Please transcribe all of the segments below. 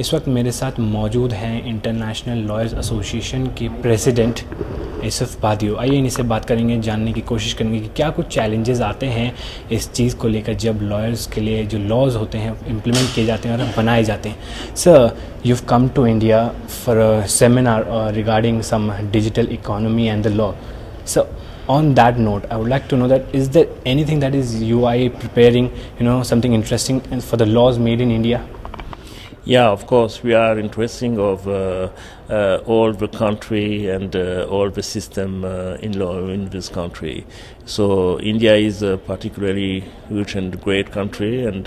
इस वक्त मेरे साथ मौजूद हैं इंटरनेशनल लॉयर्स एसोसिएशन के प्रेसिडेंट इसूफ बादियो। आइए इनसे बात करेंगे, जानने की कोशिश करेंगे कि क्या कुछ चैलेंजेस आते हैं इस चीज़ को लेकर जब लॉयर्स के लिए जो लॉज होते हैं इम्प्लीमेंट किए जाते हैं और बनाए जाते हैं। Sir, you've come to India for a seminar regarding some digital economy and the law. So on that note, I would like to know that is there anything that is UIA preparing, something interesting for the laws made in India? Yeah, of course, we are interesting of all the country and all the system in law in this country. So India is a particularly rich and great country, and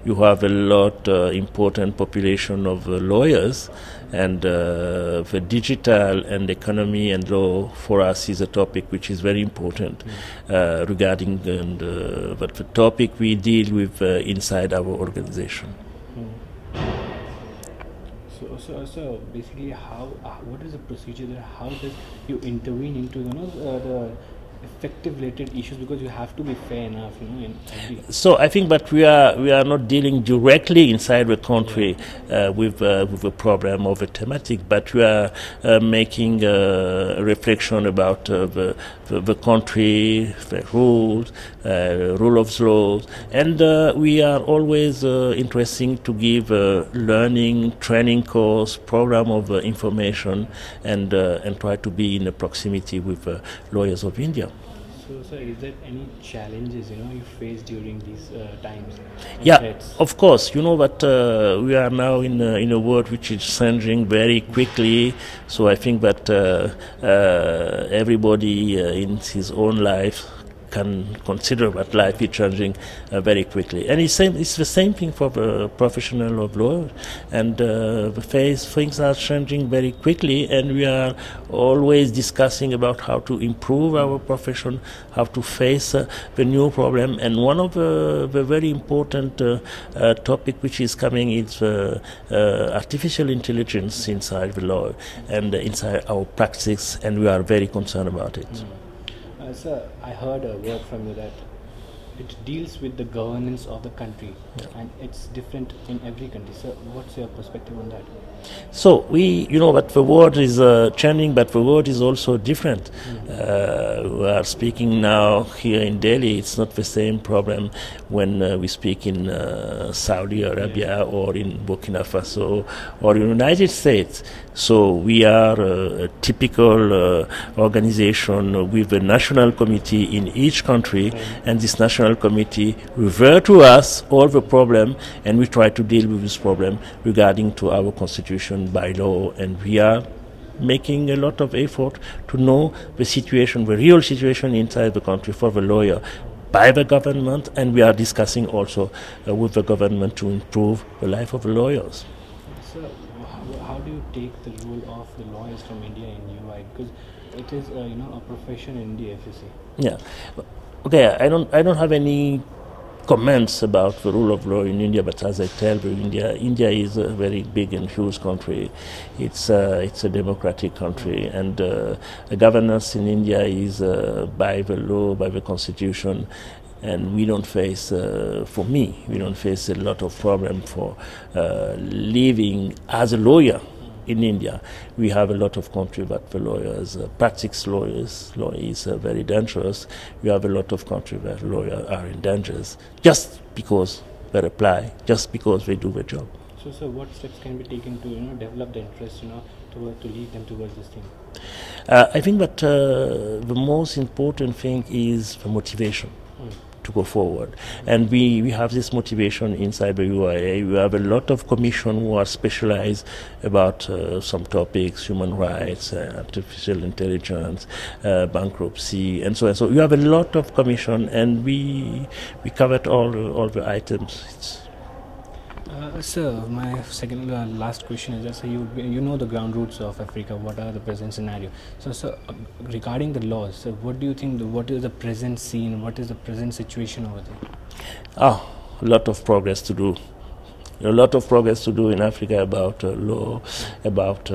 you have a lot important population of lawyers, and the digital and economy and law for us is a topic which is very important regarding but the topic we deal with inside our organization. So basically, what is the procedure there? How does you intervene into the effective related issues, because you have to be fair enough, in every. So I think, but we are not dealing directly inside the country with a problem or a thematic, but we are making a reflection about the country, the rules, rule of laws, and we are always interested to give learning, training course, program of information, and try to be in a proximity with lawyers of India. So, sir, is there any challenges you face during these times? Yeah, threats? of course. You know, but we are now in a world which is changing very quickly. So I think that everybody in his own life can consider that life is changing very quickly, and it's the same thing for the professional of law, and things are changing very quickly, and we are always discussing about how to improve our profession, how to face the new problem. And one of the very important topic which is coming is artificial intelligence inside the law and inside our practice, and we are very concerned about it. Sir, I heard a word from you that it deals with the governance of the country, and it's different in every country. So what's your perspective on that? So but the word is changing, but the word is also different. We are speaking now here in Delhi. It's not the same problem when we speak in Saudi Arabia or in Burkina Faso or in the United States. So we are a typical organization with a national committee in each country, and this national committee refer to us all the problem, and we try to deal with this problem regarding to our constitution by law, and we are making a lot of effort to know the situation, the real situation inside the country for the lawyer by the government, and we are discussing also with the government to improve the life of the lawyers. So how do you take the role of the lawyers from India in UI, because it is a profession in India, if you see. Yeah, okay, I don't have any comments about the rule of law in India, but as I tell you, India is a very big and huge country. It's a democratic country, and the governance in India is by the law, by the constitution, and we don't face, we don't face a lot of problem for living as a lawyer. In India, we have a lot of country, but the lawyers, practice law is very dangerous. We have a lot of country where lawyers are in danger just because they apply, just because they do their job. So what steps can be taken to develop the interest, to lead them towards this thing? I think that the most important thing is the motivation to go forward, and we have this motivation inside the UIA. We have a lot of commission who are specialized about some topics: human rights, artificial intelligence, bankruptcy, and so on. So you have a lot of commission, and we covered all the items. Sir, my second last question is that, so you know the ground roots of Africa. What are the present scenario? So regarding the laws, so what do you think? What is the present scene? What is the present situation over there? A lot of progress to do. A lot of progress to do in Africa about law, about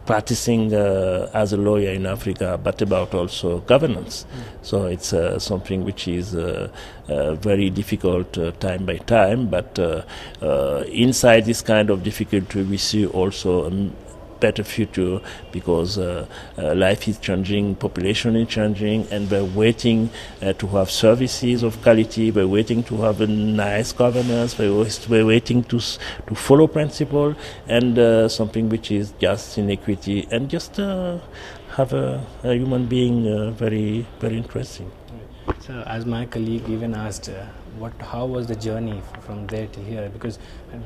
practicing as a lawyer in Africa, but about also governance. So it's something which is very difficult time by time, but inside this kind of difficulty we see also a better future, because life is changing, population is changing, and we're waiting to have services of quality, we're waiting to have a nice governance, we're waiting to follow principle, and something which is just inequity, and just have a human being very, very interesting. So, as my colleague even asked, how was the journey from there till here? Because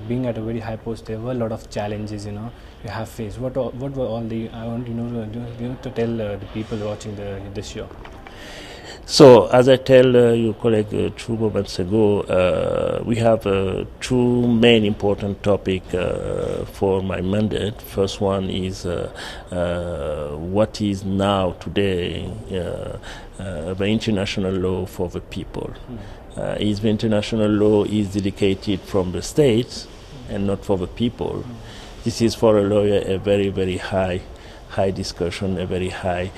being at a very high post, there were a lot of challenges, you have faced. What were all the? I want to tell the people watching this show. So, as I tell your colleague 2 moments ago, we have 2 main important topics for my mandate. First one is what is now today the international law for the people. Is the international law is dedicated from the states and not for the people. This is for a lawyer a very, very high discussion, a very high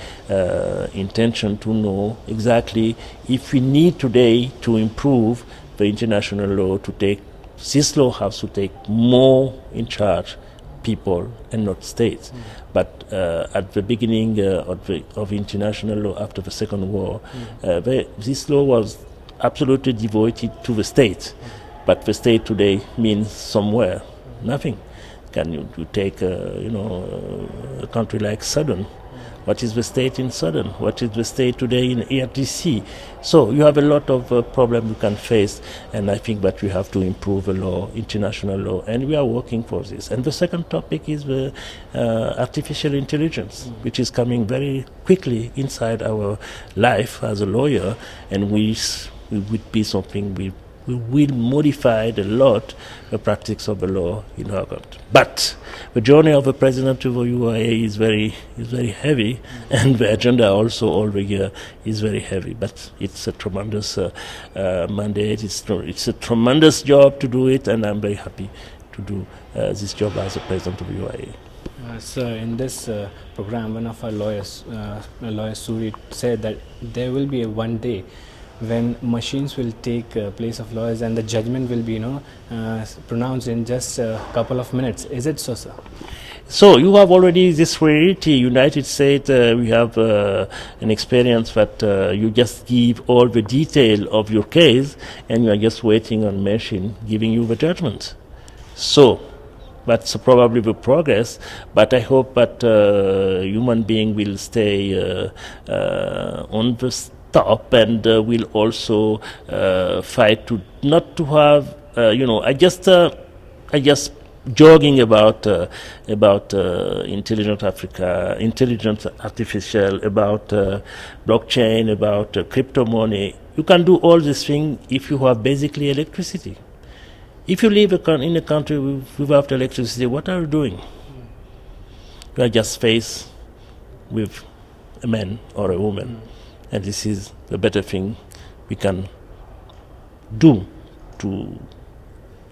intention to know exactly if we need today to improve the international law, to take this law has to take more in charge people and not states. But at the beginning of international law after the Second War, this law was absolutely devoted to the state. But the state today means somewhere nothing. Can you take a country like Sudan? What is the state in Sudan? What is the state today in RDC? So you have a lot of problems you can face, and I think that we have to improve the law, international law, and we are working for this. And the second topic is the artificial intelligence, which is coming very quickly inside our life as a lawyer, and we would be something we will modify a lot the practice of the law in our country. But the journey of the president to the UIA is very heavy, and the agenda also all the year is very heavy. But it's a tremendous mandate. It's a tremendous job to do it, and I'm very happy to do this job as the president of the UIA. So in this program, one of our lawyers, lawyer Suri, said that there will be one day when machines will take place of lawyers and the judgment will be pronounced in just a couple of minutes. Is it so, sir? So you have already this reality. United States, we have an experience that you just give all the detail of your case and you are just waiting on machine giving you the judgment. So that's probably the progress, but I hope that human being will stay on the top and will also fight to not to have I just jogging about intelligent Africa, intelligent artificial, about blockchain, about crypto money. You can do all these things if you have basically electricity. If you live in a country without electricity, what are you doing? You are just faced with a man or a woman. And this is the better thing we can do to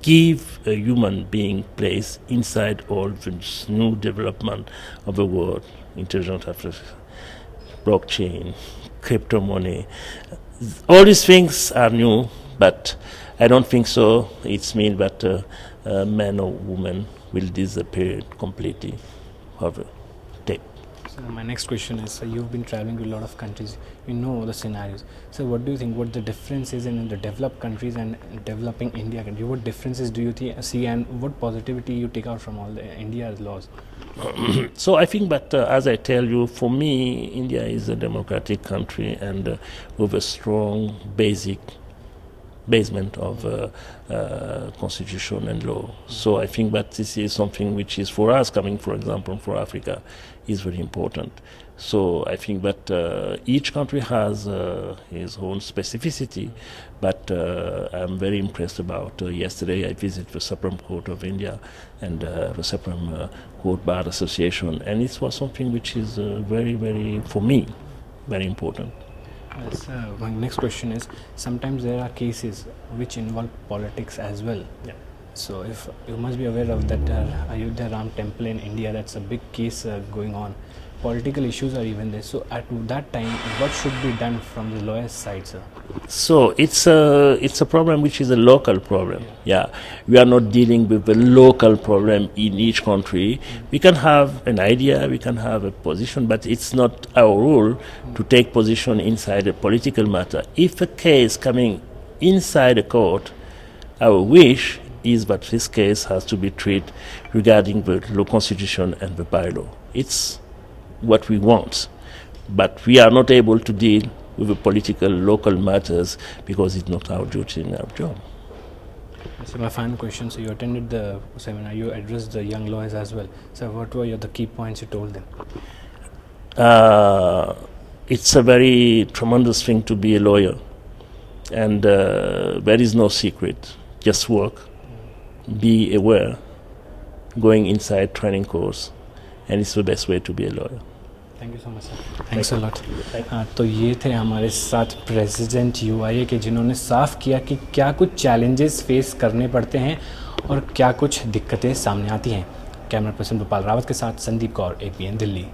give a human being place inside all this new development of the world, intelligent Africa, blockchain, crypto money. All these things are new, but I don't think so. It's mean that man or woman will disappear completely of the tape. So my next question is, you've been traveling to a lot of countries, you know the scenarios. So what do you think, what the difference is in the developed countries and developing India country? What differences do you see, and what positivity you take out from all the India's laws? So I think that, as I tell you, for me, India is a democratic country and with a strong basement of constitution and law. So I think that this is something which is for us, coming for example for Africa, is very important. So I think that each country has his own specificity, but I'm very impressed about yesterday I visited the Supreme Court of India and the Supreme Court Bar Association, and it was something which is very, for me, very important. Yes, my next question is, sometimes there are cases which involve politics as well. Yeah. So if you must be aware of that Ayodhya Ram temple in India, that's a big case going on. Political issues are even there. So at that time, what should be done from the lawyer's side, sir? So it's a problem which is a local problem. Yeah, we are not dealing with a local problem in each country. We can have an idea, we can have a position, but it's not our rule to take position inside a political matter. If a case coming inside a court, our wish is that this case has to be treated regarding the law constitution and the bylaw. It's what we want, but we are not able to deal with the political local matters because it's not our duty and our job. So my final question, so you attended the seminar, you addressed the young lawyers as well. So what were the key points you told them? It's a very tremendous thing to be a lawyer, and there is no secret. Just work, be aware, going inside training course, and it's the best way to be a lawyer. Thank you so much sir, thanks a lot. तो ये थे हमारे साथ president यूआईए के, जिन्होंने साफ किया कि क्या कुछ चैलेंजेस फेस करने पड़ते हैं और क्या कुछ दिक्कतें सामने आती हैं। कैमरा पर्सन गोपाल रावत के साथ संदीप कौर, APN दिल्ली।